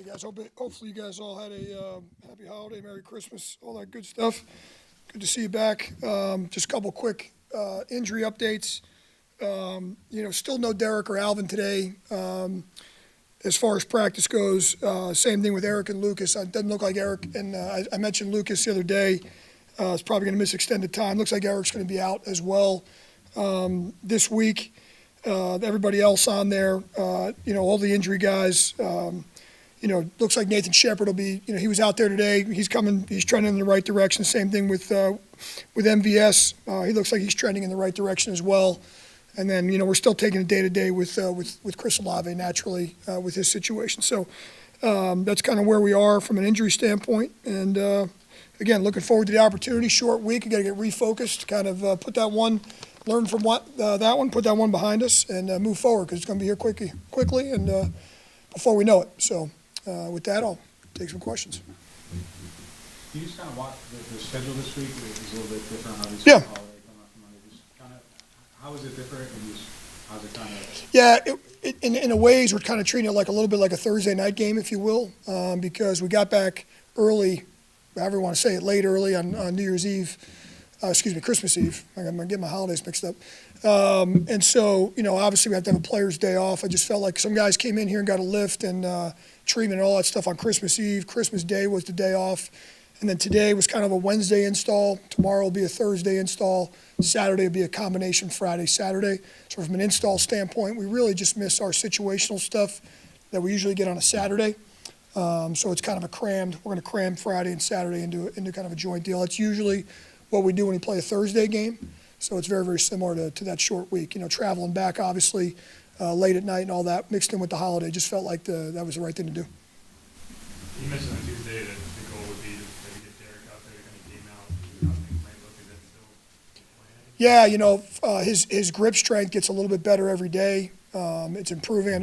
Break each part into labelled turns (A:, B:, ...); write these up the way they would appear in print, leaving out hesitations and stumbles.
A: guys. Hopefully you guys all had a happy holiday, Merry Christmas, all that good stuff. Good to see you back. Just a couple quick injury updates. Still no Derek or Alvin today. As far as practice goes, same thing with Eric and Lucas. It doesn't look like Eric, and I mentioned Lucas the other day. Is probably going to miss extended time. Looks like Eric's going to be out as well this week. Everybody else on there, all the injury guys. Looks like Nathan Shepard will be. He was out there today. He's coming. He's trending in the right direction. Same thing with MVS. He looks like he's trending in the right direction as well. And then we're still taking it day to day with Chris Olave naturally with his situation. So that's kind of where we are from an injury standpoint. And again, looking forward to the opportunity. Short week. We got to get refocused. Kind of put that one. Learn from that one, put that one behind us, and move forward because it's going to be here quickly and before we know it. So with that, I'll take some questions.
B: Can you just kind of walk the schedule this week? It was a little bit different, obviously.
A: Yeah.
B: Holiday coming up Monday. Just kind of, how is it different? And just how's it kind of?
A: Yeah, in a ways, we're kind of treating it like a little bit like a Thursday night game, if you will, because we got back early, however you want to say it, late early on New Year's Eve. Christmas Eve. I'm going to get my holidays mixed up. And so, obviously we have to have a player's day off. I just felt like some guys came in here and got a lift and treatment and all that stuff on Christmas Eve. Christmas Day was the day off. And then today was kind of a Wednesday install. Tomorrow will be a Thursday install. Saturday will be a combination Friday, Saturday. So from an install standpoint, we really just miss our situational stuff that we usually get on a Saturday. So it's kind of we're going to cram Friday and Saturday into kind of a joint deal. It's usually what we do when we play a Thursday game. So it's very, very similar to that short week. Traveling back, obviously, late at night and all that, mixed in with the holiday, just felt like that was the right thing to do.
C: You mentioned on Tuesday that the goal would be to maybe get Derek out there, kind of game out, how things might look. Is that still planned?
A: Yeah, his grip strength gets a little bit better every day. It's improving. I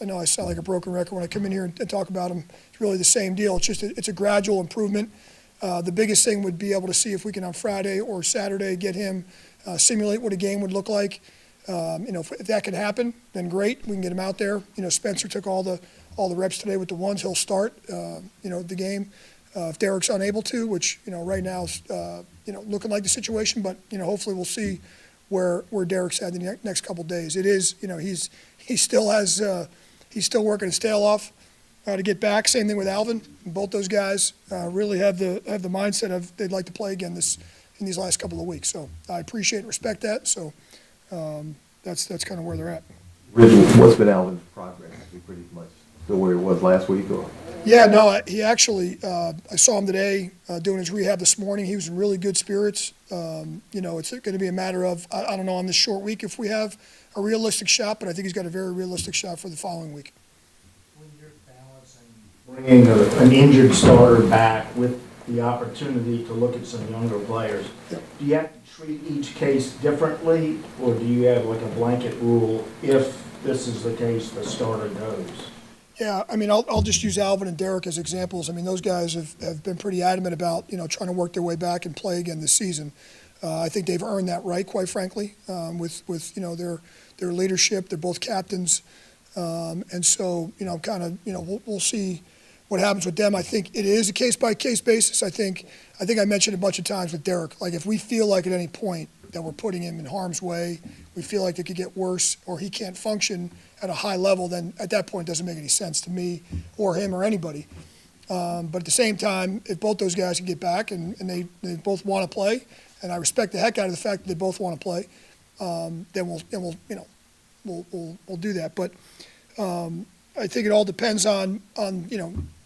A: know I sound like a broken record when I come in here and talk about him. It's really the same deal. It's just it's a gradual improvement. The biggest thing would be able to see if we can on Friday or Saturday get him simulate what a game would look like. If that can happen, then great. We can get him out there. Spencer took all the reps today with the ones. He'll start. The game. If Derek's unable to, which right now is looking like the situation, but hopefully we'll see where Derek's at the next couple of days. It is he's still working his tail off. To get back. Same thing with Alvin. Both those guys really have the mindset of they'd like to play again in these last couple of weeks. So I appreciate and respect that. So that's kind of where they're at.
D: Rizzi, what's been Alvin's progress? Is he pretty much still where he was last week? Or?
A: Yeah, no, he actually, I saw him today doing his rehab this morning. He was in really good spirits. It's going to be a matter of, I don't know, on this short week if we have a realistic shot, but I think he's got a very realistic shot for the following week.
E: Bringing an injured starter back with the opportunity to look at some younger players,
A: Yep.
E: Do you have to treat each case differently, or do you have like a blanket rule, if this is the case, the starter goes?
A: Yeah, I'll just use Alvin and Derek as examples. Those guys have been pretty adamant about, trying to work their way back and play again this season. I think they've earned that right, quite frankly, with their leadership. They're both captains. And so, we'll see what happens with them. I think it is a case-by-case basis. I think I mentioned a bunch of times with Derek, like if we feel like at any point that we're putting him in harm's way, we feel like it could get worse or he can't function at a high level, then at that point it doesn't make any sense to me or him or anybody. But at the same time, if both those guys can get back and they both want to play, and I respect the heck out of the fact that they both want to play, then we'll do that. But I think it all depends on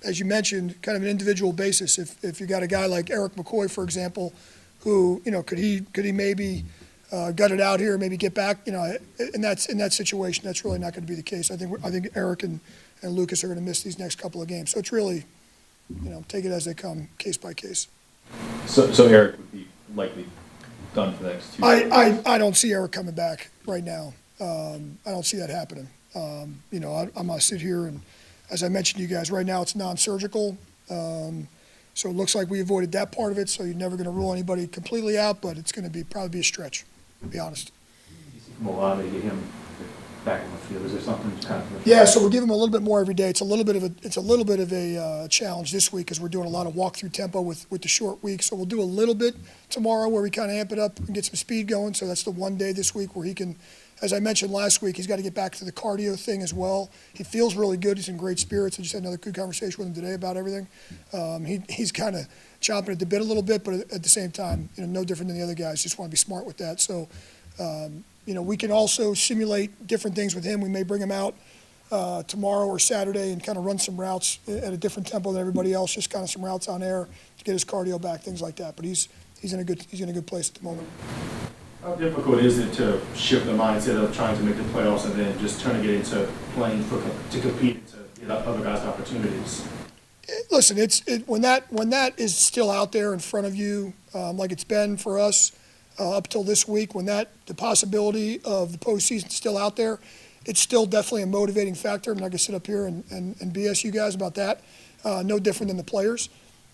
A: as you mentioned, kind of an individual basis. If you got a guy like Eric McCoy, for example, who could he maybe gut it out here, maybe get back, in that situation, that's really not going to be the case. I think Eric and Lucas are going to miss these next couple of games. So it's really, take it as they come, case by case.
F: So Eric would be likely done for the next 2 days?
A: I don't see Eric coming back right now. I don't see that happening. I'm going to sit here and, as I mentioned to you guys, right now it's non-surgical. So it looks like we avoided that part of it, so you're never going to rule anybody completely out, but it's going to probably be a stretch, to be honest.
D: From Olave, get him
B: back on the field? Is there something kind of?
A: Yeah, so we're giving them a little bit more every day. It's a little bit of a challenge this week because we're doing a lot of walk-through tempo with the short week. So we'll do a little bit tomorrow where we kind of amp it up and get some speed going. So that's the one day this week where he can, as I mentioned last week, he's got to get back to the cardio thing as well. He feels really good. He's in great spirits. I just had another good conversation with him today about everything. He's kind of chomping at the bit a little bit, but at the same time, no different than the other guys. Just want to be smart with that. So, we can also simulate different things with him. We may bring him out tomorrow or Saturday and kind of run some routes at a different tempo than everybody else, just kind of some routes on air to get his cardio back, things like that. But he's in a good place at the moment.
G: How difficult is it to shift the mindset of trying to make the playoffs and then just turn to get into playing to compete and to get other guys opportunities?
A: Listen, when that is still out there in front of you, like it's been for us up till this week, when the possibility of the postseason is still out there, it's still definitely a motivating factor. I'm not going to sit up here and BS you guys about that. No different than the players.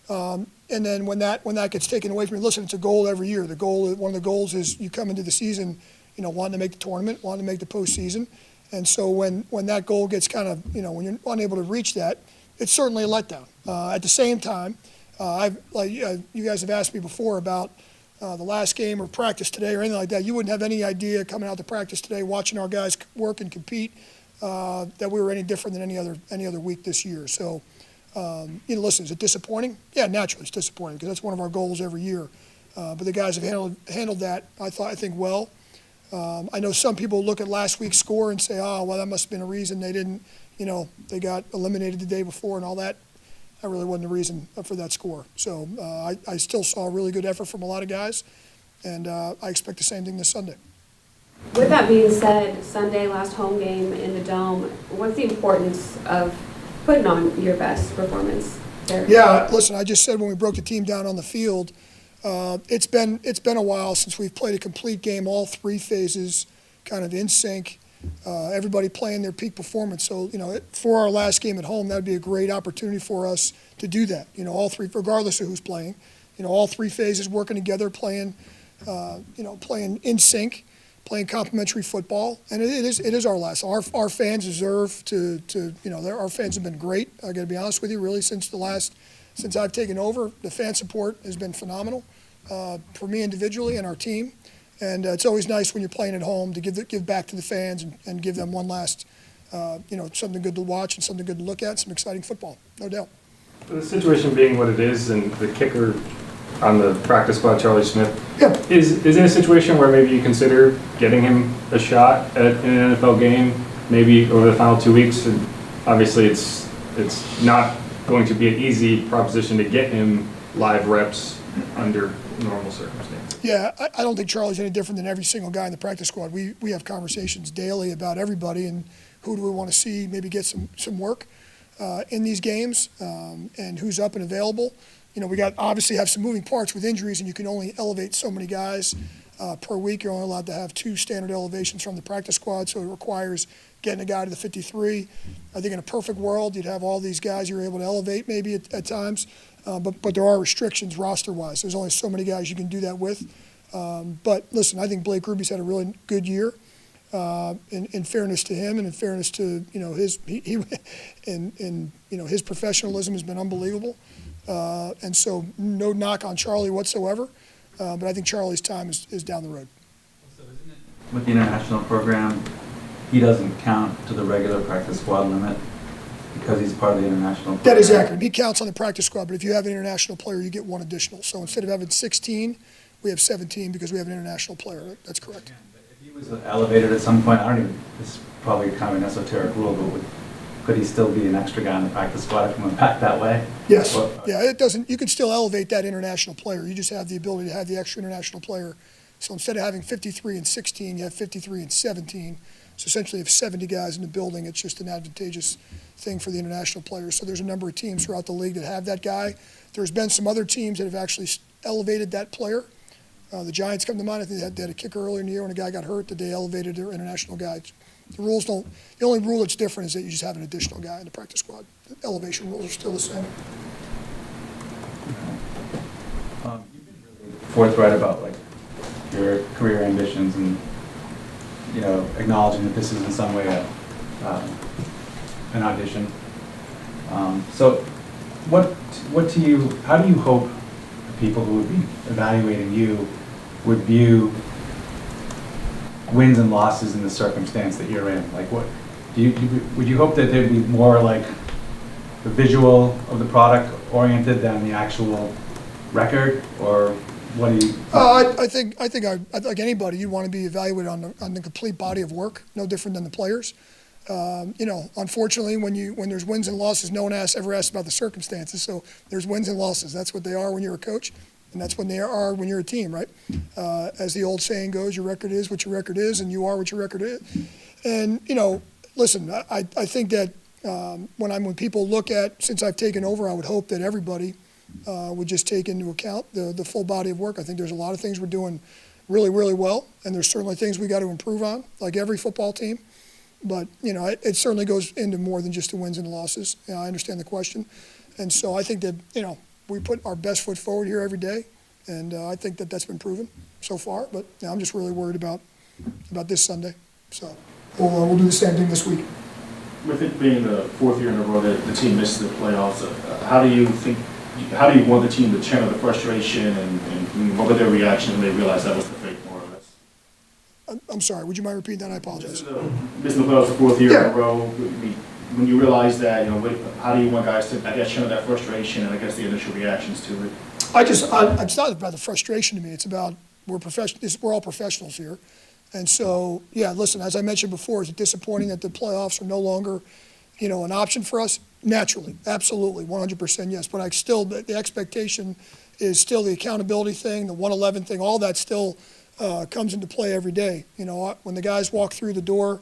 A: And then when that gets taken away from you, listen, it's a goal every year. One of the goals is you come into the season, wanting to make the tournament, wanting to make the postseason. And so when that goal gets kind of, when you're unable to reach that, it's certainly a letdown. At the same time, you guys have asked me before about the last game or practice today or anything like that. You wouldn't have any idea coming out to practice today, watching our guys work and compete, that we were any different than any other week this year. So, listen, is it disappointing? Yeah, naturally it's disappointing because that's one of our goals every year. But the guys have handled that, I think, well. I know some people look at last week's score and say, oh, well, that must have been a reason they didn't, they got eliminated the day before and all that. That really wasn't the reason for that score. So I still saw a really good effort from a lot of guys, and I expect the same thing this Sunday.
H: With that being said, Sunday, last home game in the Dome, what's the importance of putting on your best performance there?
A: Yeah, listen, I just said when we broke the team down on the field, it's been a while since we've played a complete game, all three phases kind of in sync. Everybody playing their peak performance. So, for our last game at home, that would be a great opportunity for us to do that. All three, regardless of who's playing, all three phases working together, playing in sync, playing complementary football. And it is our last. Our fans deserve to our fans have been great. I got to be honest with you, really, since I've taken over, the fan support has been phenomenal for me individually and our team. And it's always nice when you're playing at home to give back to the fans and give them one last, something good to watch and something good to look at, some exciting football, no doubt.
I: The situation being what it is, and the kicker on the practice squad, Charlie Smith,
A: Yeah.
I: is it a situation where maybe you consider getting him a shot at an NFL game, maybe over the final 2 weeks? And obviously, it's not going to be an easy proposition to get him live reps under normal circumstances.
A: Yeah, I don't think Charlie's any different than every single guy in the practice squad. We have conversations daily about everybody and who do we want to see maybe get some work in these games and who's up and available. We got obviously have some moving parts with injuries, and you can only elevate so many guys per week. You're only allowed to have 2 standard elevations from the practice squad, so it requires getting a guy to the 53. I think in a perfect world, you'd have all these guys you're able to elevate maybe at times. But there are restrictions roster-wise. There's only so many guys you can do that with. But listen, I think Blake Ruby's had a really good year. In fairness to him, and in fairness to his professionalism has been unbelievable. And so no knock on Charlie whatsoever. But I think Charlie's time is down the road.
J: So isn't it with the international program, he doesn't count to the regular practice squad limit? Because he's part of the international program.
A: That is accurate. He counts on the practice squad, but if you have an international player, you get 1 additional. So instead of having 16, we have 17 because we have an international player. That's correct.
J: If he was elevated at some point, this is probably kind of an esoteric rule, but could he still be an extra guy on the practice squad if he went back that way?
A: Yes. Yeah, it doesn't. You can still elevate that international player. You just have the ability to have the extra international player. So instead of having 53 and 16, you have 53 and 17. So essentially, you have 70 guys in the building. It's just an advantageous thing for the international players. So there's a number of teams throughout the league that have that guy. There's been some other teams that have actually elevated that player. The Giants come to mind. I think they had a kicker earlier in the year when a guy got hurt that they elevated their international guy. The rules don't. The only rule that's different is that you just have an additional guy in the practice squad. The elevation rules are still the same.
J: You've been really forthright about your career ambitions, and you know, acknowledging that this is in some way an audition. So how do you hope the people who would be evaluating you would view wins and losses in the circumstance that you're in? Like what, would you hope that there'd be more like the visual of the product oriented than the actual record, or what do you?
A: I think like anybody, you want to be evaluated on the complete body of work, no different than the players. You know, unfortunately, when there's wins and losses, no one ever asks about the circumstances. So there's wins and losses. That's what they are when you're a coach, and that's when they are when you're a team, right? As the old saying goes, your record is what your record is, and you are what your record is. And you know, listen, I think that when people look at, since I've taken over, I would hope that everybody would just take into account the full body of work. I think there's a lot of things we're doing really, really well, and there's certainly things we got to improve on, like every football team. But, you know, it certainly goes into more than just the wins and losses. You know, I understand the question. And so I think that, you know, we put our best foot forward here every day, and I think that that's been proven so far. But you know, I'm just really worried about this Sunday. So we'll do the same thing this week.
G: With it being the fourth year in a row that the team missed the playoffs, how do you want the team to channel the frustration and what was their reaction when they realized that was the fate, more or less?
A: I'm sorry, would you mind repeating that? I apologize.
G: Missing the playoffs the fourth year in
A: Yeah.
G: a row, when you realize that, you know, how do you want guys to, I guess, channel that frustration and I guess the initial reactions to it?
A: It's not about the frustration to me. It's about we're all professionals here. And so, yeah, listen, as I mentioned before, is it disappointing that the playoffs are no longer, you know, an option for us? Naturally, absolutely, 100% yes. But the expectation is still the accountability thing, the 111 thing, all that still comes into play every day. You know, when the guys walk through the door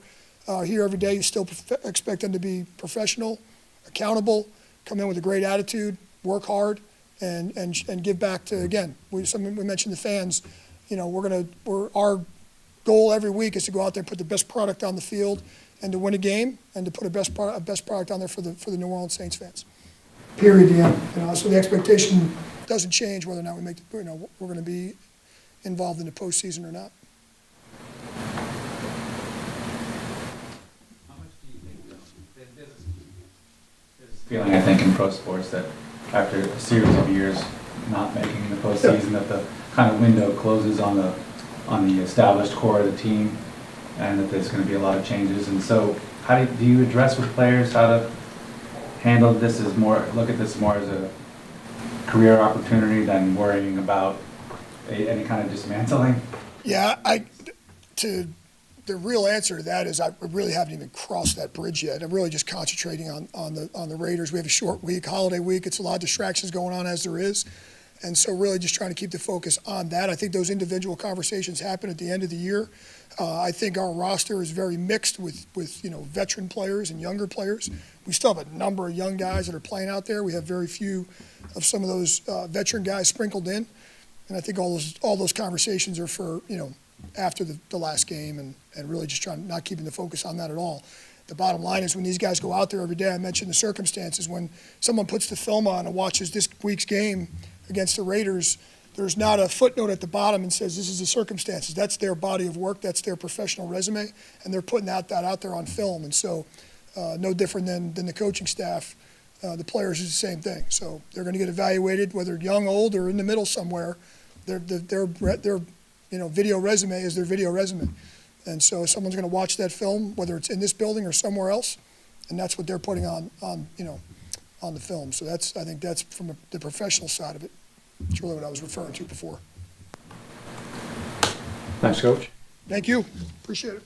A: here every day, you still expect them to be professional, accountable, come in with a great attitude, work hard, and give back to, again, we mentioned the fans. You know, our goal every week is to go out there and put the best product on the field and to win a game and to put a best product on there for the New Orleans Saints fans. Period. The end. You know, so the expectation doesn't change whether or not we're going to be involved in the postseason or not.
J: How much do you think, there's a feeling, I think, in pro sports that after a series of years not making the postseason, that the kind of window closes on the established core of the team, and that there's going to be a lot of changes. And so, how do you address with players how to handle this look at this more as a career opportunity than worrying about any kind of dismantling?
A: Yeah, the real answer to that is I really haven't even crossed that bridge yet. I'm really just concentrating on the Raiders. We have a short week, holiday week. It's a lot of distractions going on as there is. And so really just trying to keep the focus on that. I think those individual conversations happen at the end of the year. I think our roster is very mixed with you know, veteran players and younger players. We still have a number of young guys that are playing out there. We have very few of some of those veteran guys sprinkled in. And I think all those conversations are for, you know, after the last game and really just not keeping the focus on that at all. The bottom line is when these guys go out there every day, I mentioned the circumstances, when someone puts the film on and watches this week's game against the Raiders, there's not a footnote at the bottom and says this is the circumstances. That's their body of work. That's their professional resume, and they're putting that out there on film. And so no different than the coaching staff. The players is the same thing. So they're going to get evaluated, whether young, old, or in the middle somewhere. Their you know, video resume is their video resume. And so someone's going to watch that film, whether it's in this building or somewhere else, and that's what they're putting on you know, on the film. So I think that's from the professional side of it. It's really what I was referring to before.
B: Thanks, Coach.
A: Thank you. Appreciate it.